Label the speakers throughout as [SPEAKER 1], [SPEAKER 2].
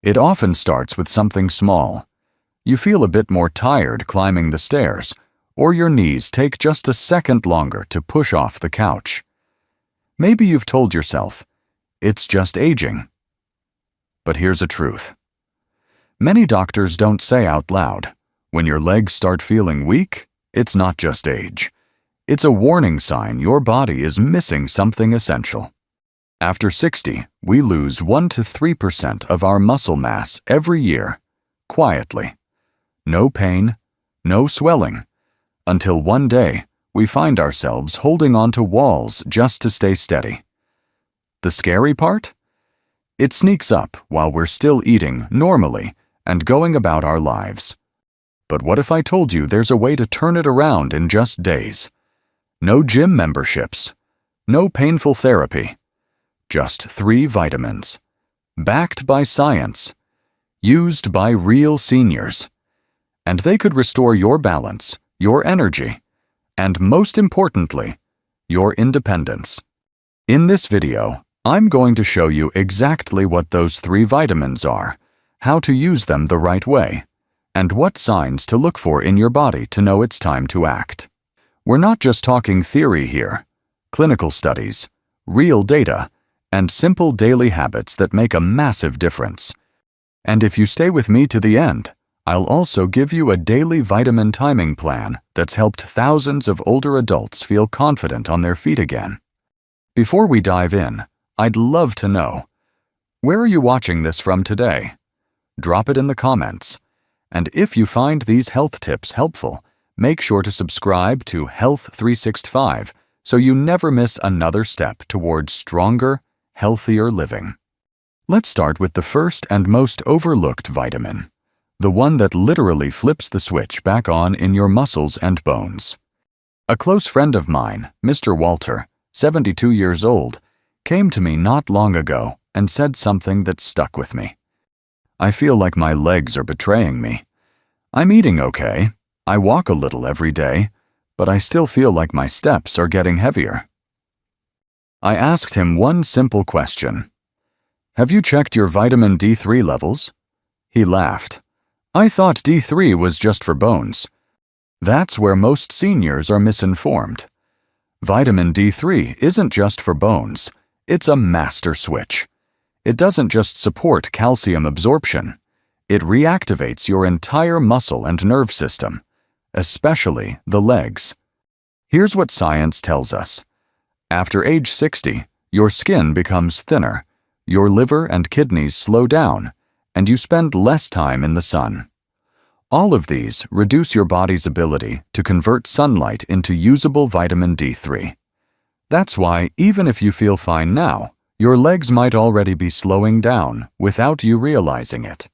[SPEAKER 1] It often starts with something small. You feel a bit more tired climbing the stairs, or your knees take just a second longer to push off the couch. Maybe you've told yourself, it's just aging. But here's a truth. Many doctors don't say out loud, when your legs start feeling weak, it's not just age. It's a warning sign your body is missing something essential. After 60, we lose 1 to 3% of our muscle mass every year, quietly. No pain, no swelling, until one day we find ourselves holding onto walls just to stay steady. The scary part? It sneaks up while we're still eating normally and going about our lives. But what if I told you there's a way to turn it around in just days? No gym memberships, no painful therapy, just 3 vitamins, backed by science, used by real seniors. And they could restore your balance, your energy, and most importantly, your independence. In this video, I'm going to show you exactly what those 3 vitamins are, how to use them the right way, and what signs to look for in your body to know it's time to act. We're not just talking theory here. Clinical studies, real data, and simple daily habits that make a massive difference. And if you stay with me to the end, I'll also give you a daily vitamin timing plan that's helped thousands of older adults feel confident on their feet again. Before we dive in, I'd love to know, where are you watching this from today? Drop it in the comments. And if you find these health tips helpful, make sure to subscribe to Health 365 so you never miss another step towards stronger, healthier living. Let's start with the first and most overlooked vitamin, the one that literally flips the switch back on in your muscles and bones. A close friend of mine, Mr. Walter, 72 years old, came to me not long ago and said something that stuck with me. I feel like my legs are betraying me. I'm eating okay, I walk a little every day, but I still feel like my steps are getting heavier. I asked him one simple question. Have you checked your vitamin D3 levels? He laughed. I thought D3 was just for bones. That's where most seniors are misinformed. Vitamin D3 isn't just for bones, it's a master switch. It doesn't just support calcium absorption, it reactivates your entire muscle and nerve system, especially the legs. Here's what science tells us. After age 60, your skin becomes thinner, your liver and kidneys slow down, and you spend less time in the sun. All of these reduce your body's ability to convert sunlight into usable vitamin D3. That's why, even if you feel fine now, your legs might already be slowing down without you realizing it.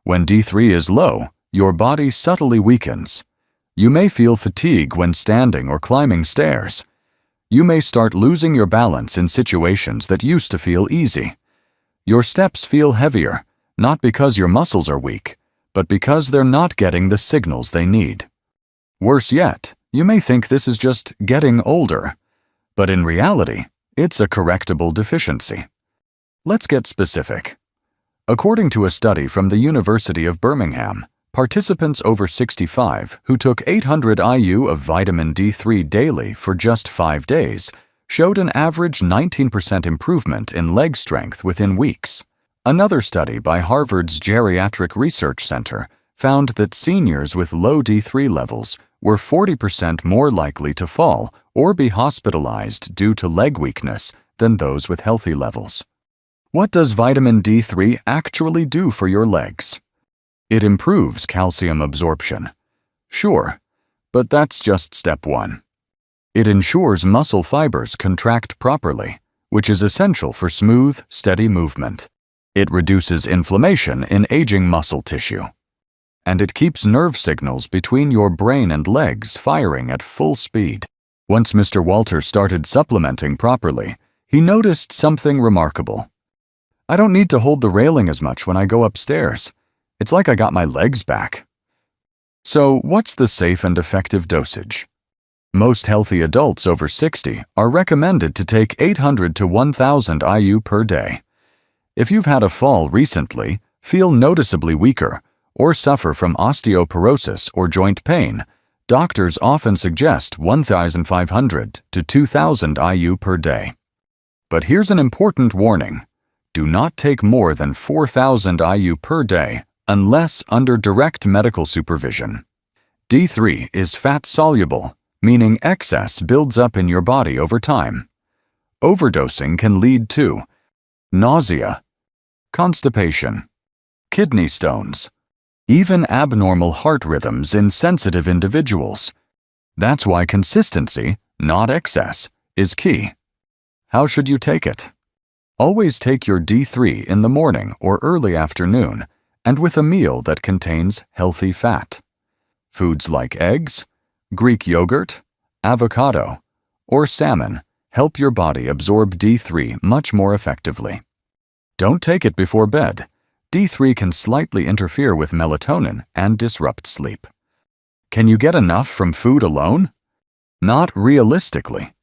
[SPEAKER 1] When D3 is low, your body subtly weakens. You may feel fatigue when standing or climbing stairs. You may start losing your balance in situations that used to feel easy. Your steps feel heavier, not because your muscles are weak, but because they're not getting the signals they need. Worse yet, you may think this is just getting older, but in reality, it's a correctable deficiency. Let's get specific. According to a study from the University of Birmingham, participants over 65 who took 800 IU of vitamin D3 daily for just 5 days showed an average 19% improvement in leg strength within weeks. Another study by Harvard's Geriatric Research Center found that seniors with low D3 levels were 40% more likely to fall or be hospitalized due to leg weakness than those with healthy levels. What does vitamin D3 actually do for your legs? It improves calcium absorption. Sure, but that's just step 1. It ensures muscle fibers contract properly, which is essential for smooth, steady movement. It reduces inflammation in aging muscle tissue. And it keeps nerve signals between your brain and legs firing at full speed. Once Mr. Walter started supplementing properly, he noticed something remarkable. I don't need to hold the railing as much when I go upstairs. It's like I got my legs back. So, what's the safe and effective dosage? Most healthy adults over 60 are recommended to take 800 to 1,000 IU per day. If you've had a fall recently, feel noticeably weaker, or suffer from osteoporosis or joint pain, doctors often suggest 1,500 to 2,000 IU per day. But here's an important warning. Do not take more than 4,000 IU per day unless under direct medical supervision. D3 is fat-soluble, meaning excess builds up in your body over time. Overdosing can lead to nausea, constipation, kidney stones, even abnormal heart rhythms in sensitive individuals. That's why consistency, not excess, is key. How should you take it? Always take your D3 in the morning or early afternoon, and with a meal that contains healthy fat. Foods like eggs, Greek yogurt, avocado, or salmon help your body absorb D3 much more effectively. Don't take it before bed. D3 can slightly interfere with melatonin and disrupt sleep. Can you get enough from food alone? Not realistically.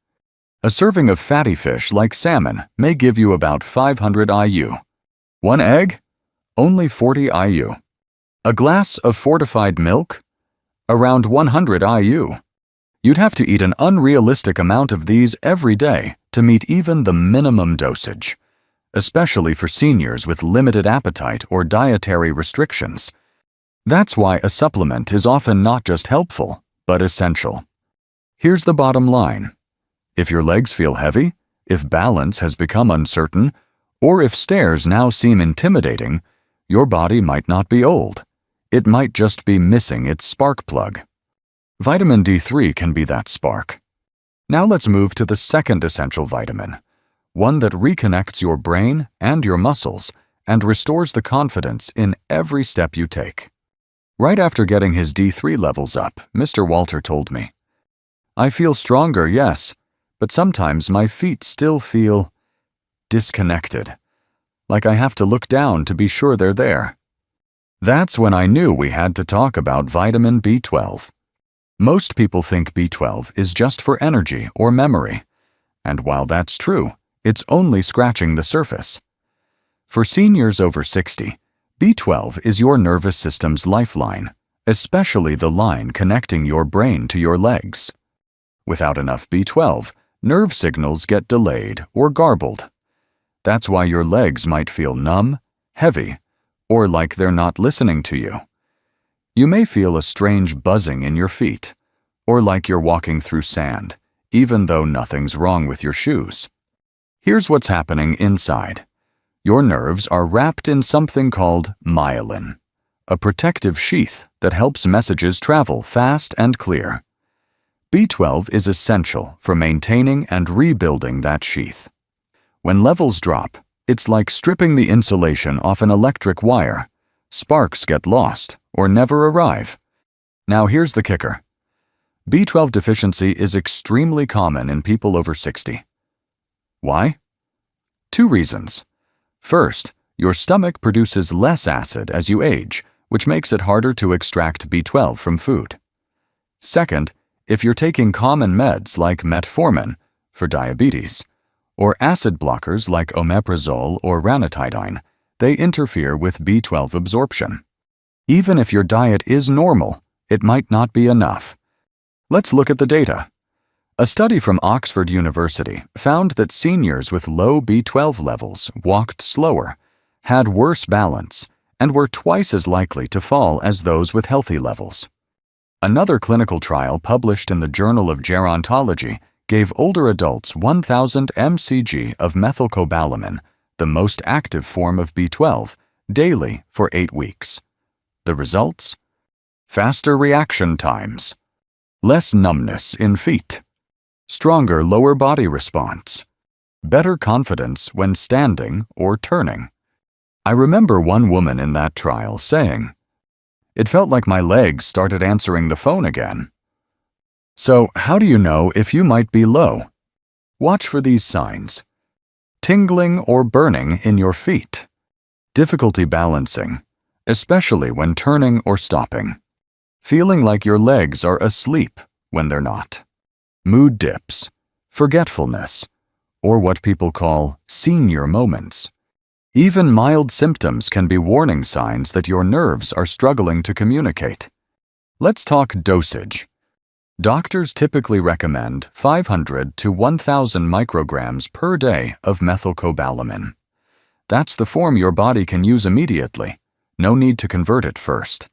[SPEAKER 1] A serving of fatty fish like salmon may give you about 500 IU. One egg? Only 40 IU. A glass of fortified milk? Around 100 IU. You'd have to eat an unrealistic amount of these every day to meet even the minimum dosage, especially for seniors with limited appetite or dietary restrictions. That's why a supplement is often not just helpful, but essential. Here's the bottom line. If your legs feel heavy, if balance has become uncertain, or if stairs now seem intimidating, your body might not be old. It might just be missing its spark plug. Vitamin D3 can be that spark. Now let's move to the second essential vitamin, one that reconnects your brain and your muscles and restores the confidence in every step you take. Right after getting his D3 levels up, Mr. Walter told me, "I feel stronger, yes, but sometimes my feet still feel disconnected, like I have to look down to be sure they're there." That's when I knew we had to talk about vitamin B12. Most people think B12 is just for energy or memory, and while that's true, it's only scratching the surface. For seniors over 60, B12 is your nervous system's lifeline, especially the line connecting your brain to your legs. Without enough B12, nerve signals get delayed or garbled. That's why your legs might feel numb, heavy, or like they're not listening to you. You may feel a strange buzzing in your feet, or like you're walking through sand, even though nothing's wrong with your shoes. Here's what's happening inside. Your nerves are wrapped in something called myelin, a protective sheath that helps messages travel fast and clear. B12 is essential for maintaining and rebuilding that sheath. When levels drop, it's like stripping the insulation off an electric wire. Sparks get lost or never arrive. Now here's the kicker. B12 deficiency is extremely common in people over 60. Why? 2 reasons. First, your stomach produces less acid as you age, which makes it harder to extract B12 from food. Second, if you're taking common meds like metformin for diabetes, or acid blockers like omeprazole or ranitidine, they interfere with B12 absorption. Even if your diet is normal, it might not be enough. Let's look at the data. A study from Oxford University found that seniors with low B12 levels walked slower, had worse balance, and were twice as likely to fall as those with healthy levels. Another clinical trial published in the Journal of Gerontology gave older adults 1,000 mcg of methylcobalamin, the most active form of B12, daily for 8 weeks. The results? Faster reaction times, less numbness in feet, stronger lower body response, better confidence when standing or turning. I remember one woman in that trial saying, "It felt like my legs started answering the phone again." So, how do you know if you might be low? Watch for these signs. Tingling or burning in your feet. Difficulty balancing, especially when turning or stopping. Feeling like your legs are asleep when they're not. Mood dips, forgetfulness, or what people call senior moments. Even mild symptoms can be warning signs that your nerves are struggling to communicate. Let's talk dosage. Doctors typically recommend 500 to 1,000 micrograms per day of methylcobalamin. That's the form your body can use immediately. No need to convert it first.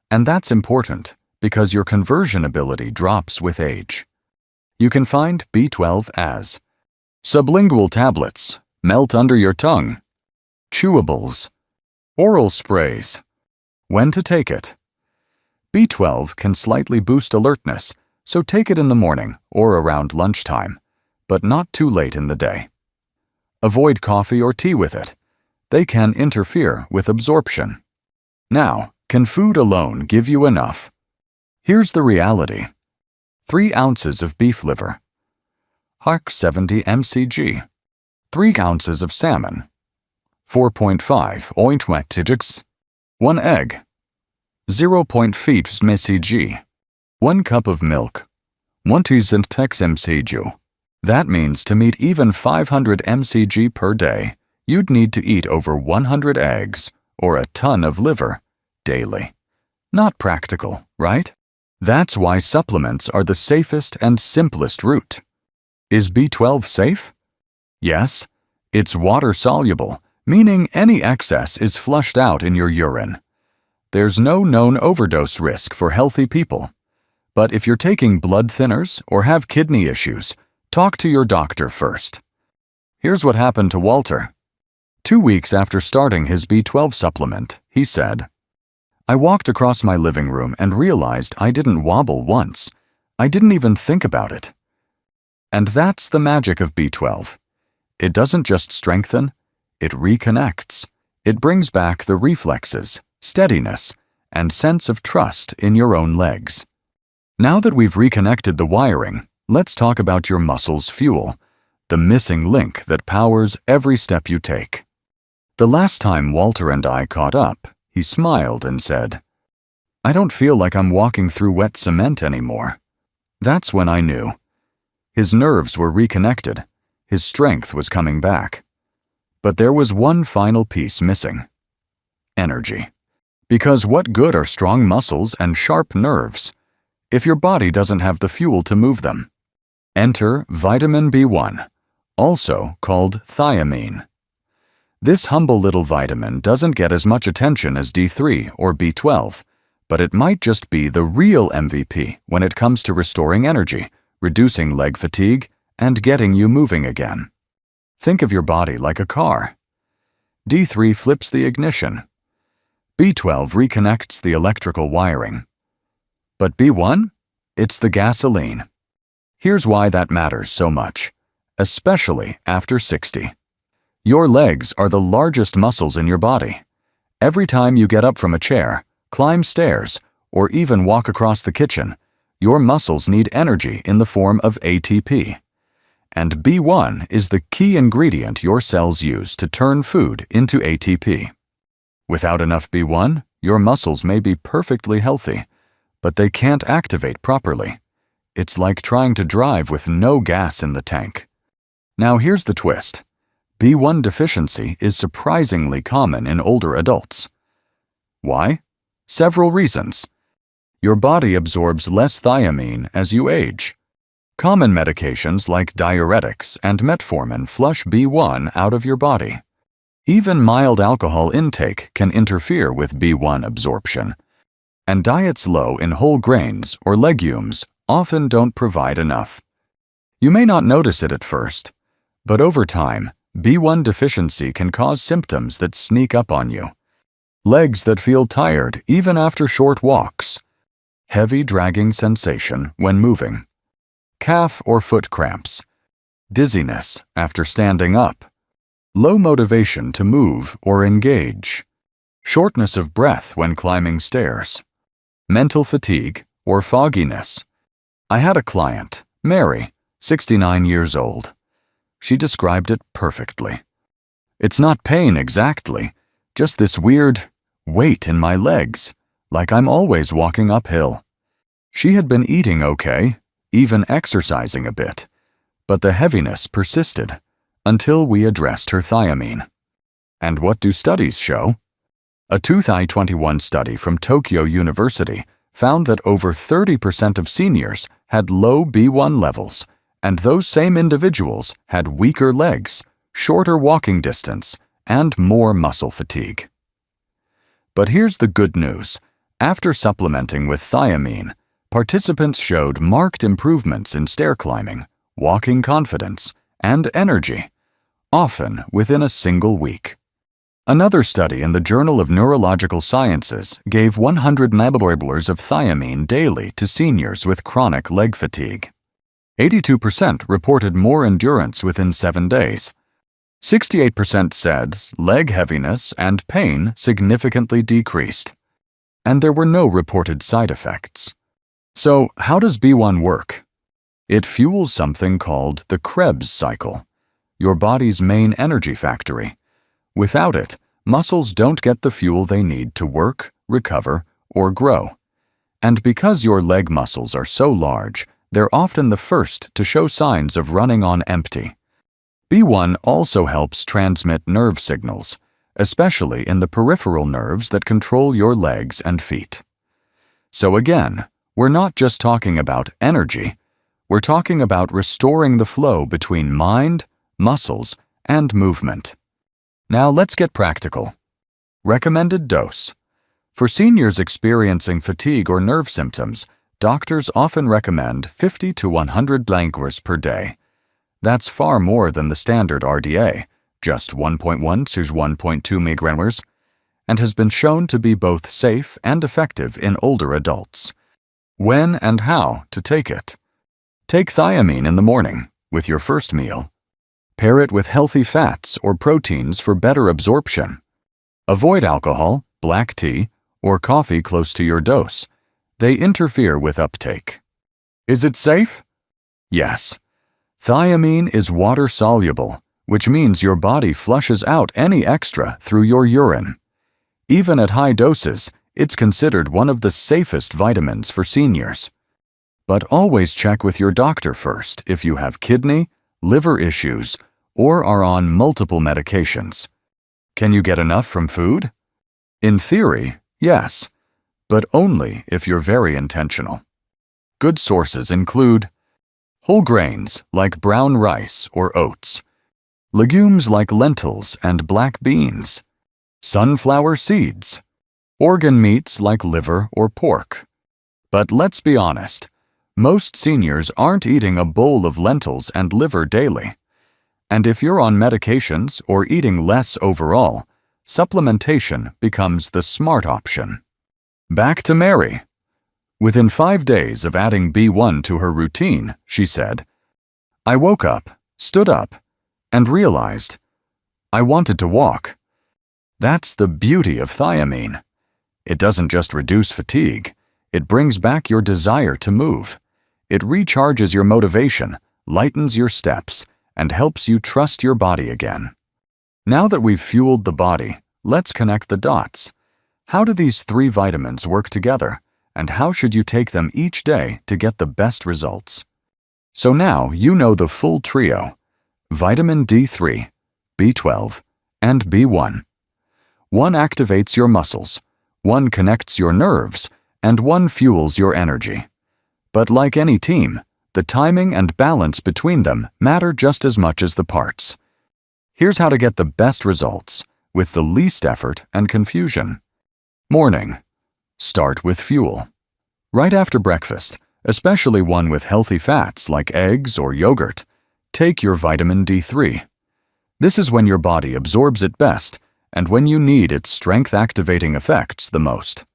[SPEAKER 1] And that's important because your conversion ability drops with age. You can find B12 as sublingual tablets, melt under your tongue, chewables, oral sprays. When to take it? B12 can slightly boost alertness, so take it in the morning or around lunchtime, but not too late in the day. Avoid coffee or tea with it. They can interfere with absorption. Now, can food alone give you enough? Here's the reality. 3 ounces of beef liver, 70 mcg, 3 ounces of salmon, 4.5 ointmetics, 1 egg, 0.5 mcg, 1 cup of milk, 1 teaspoon mcg. That means to meet even 500 mcg per day, you'd need to eat over 100 eggs or a ton of liver daily. Not practical, right? That's why supplements are the safest and simplest route. Is B12 safe? Yes. It's water-soluble, meaning any excess is flushed out in your urine. There's no known overdose risk for healthy people. But if you're taking blood thinners or have kidney issues, talk to your doctor first. Here's what happened to Walter. 2 weeks after starting his B12 supplement, he said, "I walked across my living room and realized I didn't wobble once. I didn't even think about it." And that's the magic of B12. It doesn't just strengthen, it reconnects. It brings back the reflexes, steadiness, and sense of trust in your own legs. Now that we've reconnected the wiring, let's talk about your muscles' fuel, the missing link that powers every step you take. The last time Walter and I caught up, he smiled and said, "I don't feel like I'm walking through wet cement anymore." That's when I knew. His nerves were reconnected. His strength was coming back. But there was one final piece missing. Energy. Because what good are strong muscles and sharp nerves if your body doesn't have the fuel to move them? Enter vitamin B1, also called thiamine. This humble little vitamin doesn't get as much attention as D3 or B12, but it might just be the real MVP when it comes to restoring energy, reducing leg fatigue, and getting you moving again. Think of your body like a car. D3 flips the ignition. B12 reconnects the electrical wiring. But B1? It's the gasoline. Here's why that matters so much, especially after 60. Your legs are the largest muscles in your body. Every time you get up from a chair, climb stairs, or even walk across the kitchen, your muscles need energy in the form of ATP. And B1 is the key ingredient your cells use to turn food into ATP. Without enough B1, your muscles may be perfectly healthy, but they can't activate properly. It's like trying to drive with no gas in the tank. Now here's the twist. B1 deficiency is surprisingly common in older adults. Why? Several reasons. Your body absorbs less thiamine as you age. Common medications like diuretics and metformin flush B1 out of your body. Even mild alcohol intake can interfere with B1 absorption. And diets low in whole grains or legumes often don't provide enough. You may not notice it at first, but over time, B1 deficiency can cause symptoms that sneak up on you. Legs that feel tired even after short walks. Heavy dragging sensation when moving. Calf or foot cramps. Dizziness after standing up. Low motivation to move or engage. Shortness of breath when climbing stairs. Mental fatigue or fogginess. I had a client, Mary, 69 years old. She described it perfectly. "It's not pain exactly, just this weird weight in my legs, like I'm always walking uphill." She had been eating okay, even exercising a bit, but the heaviness persisted until we addressed her thiamine. And what do studies show? A 2021 study from Tokyo University found that over 30% of seniors had low B1 levels, and those same individuals had weaker legs, shorter walking distance, and more muscle fatigue. But here's the good news. After supplementing with thiamine, participants showed marked improvements in stair climbing, walking confidence, and energy, often within a single week. Another study in the Journal of Neurological Sciences gave 100 milliliters of thiamine daily to seniors with chronic leg fatigue. 82% reported more endurance within 7 days. 68% said leg heaviness and pain significantly decreased. And there were no reported side effects. So, how does B1 work? It fuels something called the Krebs cycle, your body's main energy factory. Without it, muscles don't get the fuel they need to work, recover, or grow. And because your leg muscles are so large, they're often the first to show signs of running on empty. B1 also helps transmit nerve signals, especially in the peripheral nerves that control your legs and feet. So again, we're not just talking about energy, we're talking about restoring the flow between mind, muscles, and movement. Now let's get practical. Recommended dose. For seniors experiencing fatigue or nerve symptoms, doctors often recommend 50 to 100 mg per day. That's far more than the standard RDA, just 1.1 to 1.2 mg, and has been shown to be both safe and effective in older adults. When and how to take it. Take thiamine in the morning, with your first meal. Pair it with healthy fats or proteins for better absorption. Avoid alcohol, black tea, or coffee close to your dose. They interfere with uptake. Is it safe? Yes. Thiamine is water-soluble, which means your body flushes out any extra through your urine. Even at high doses, it's considered one of the safest vitamins for seniors. But always check with your doctor first if you have kidney, liver issues, or are on multiple medications. Can you get enough from food? In theory, yes, but only if you're very intentional. Good sources include whole grains like brown rice or oats, legumes like lentils and black beans, sunflower seeds, organ meats like liver or pork. But let's be honest, most seniors aren't eating a bowl of lentils and liver daily. And if you're on medications or eating less overall, supplementation becomes the smart option. Back to Mary. Within 5 days of adding B1 to her routine, she said, I woke up, stood up, and realized I wanted to walk. That's the beauty of thiamine. It doesn't just reduce fatigue, it brings back your desire to move. It recharges your motivation, lightens your steps, and helps you trust your body again. Now that we've fueled the body, let's connect the dots. How do these 3 vitamins work together, and how should you take them each day to get the best results? So now you know the full trio: vitamin D3, B12, and B1. One activates your muscles, one connects your nerves, and one fuels your energy. But like any team, the timing and balance between them matter just as much as the parts. Here's how to get the best results, with the least effort and confusion. Morning. Start with fuel. Right after breakfast, especially one with healthy fats like eggs or yogurt, take your vitamin D3. This is when your body absorbs it best and when you need its strength-activating effects the most.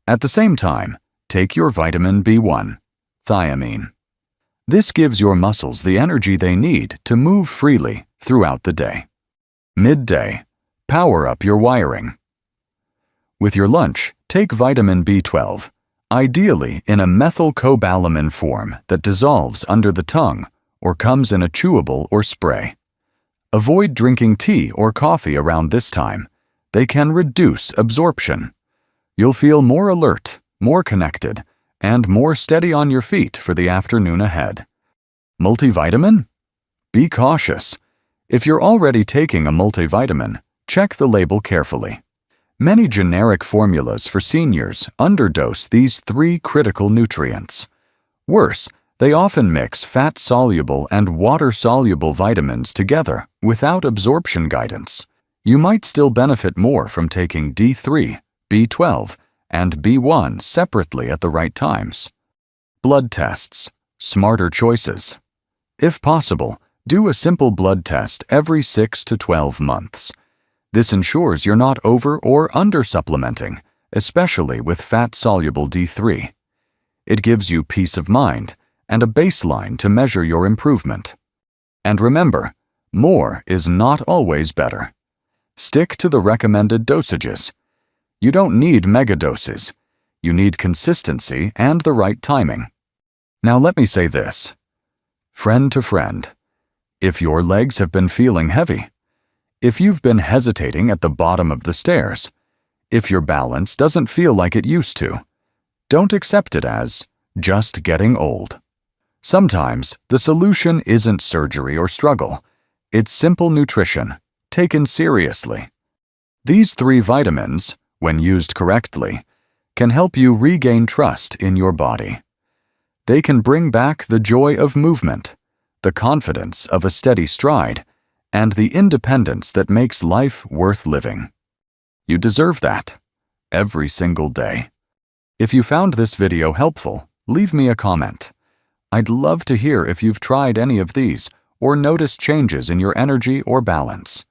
[SPEAKER 1] At the same time, take your vitamin B1, thiamine. This gives your muscles the energy they need to move freely throughout the day. Midday, power up your wiring. With your lunch, take vitamin B12, ideally in a methylcobalamin form that dissolves under the tongue or comes in a chewable or spray. Avoid drinking tea or coffee around this time. They can reduce absorption. You'll feel more alert, more connected, and more steady on your feet for the afternoon ahead. Multivitamin? Be cautious. If you're already taking a multivitamin, check the label carefully. Many generic formulas for seniors underdose these 3 critical nutrients. Worse, they often mix fat-soluble and water-soluble vitamins together without absorption guidance. You might still benefit more from taking D3, B12, and B1 separately at the right times. Blood tests. Smarter choices. If possible, do a simple blood test every 6 to 12 months. This ensures you're not over or under supplementing, especially with fat-soluble D3. It gives you peace of mind and a baseline to measure your improvement. And remember, more is not always better. Stick to the recommended dosages. You don't need megadoses. You need consistency and the right timing. Now let me say this. Friend to friend, if your legs have been feeling heavy, if you've been hesitating at the bottom of the stairs, if your balance doesn't feel like it used to, don't accept it as just getting old. Sometimes the solution isn't surgery or struggle. It's simple nutrition, taken seriously. These 3 vitamins, when used correctly, can help you regain trust in your body. They can bring back the joy of movement, the confidence of a steady stride, and the independence that makes life worth living. You deserve that, every single day. If you found this video helpful, leave me a comment. I'd love to hear if you've tried any of these or noticed changes in your energy or balance.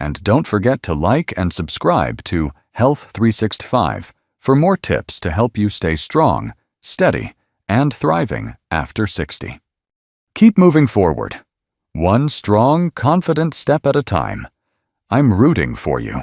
[SPEAKER 1] And don't forget to like and subscribe to Health 365 for more tips to help you stay strong, steady, and thriving after 60. Keep moving forward. One strong, confident step at a time. I'm rooting for you.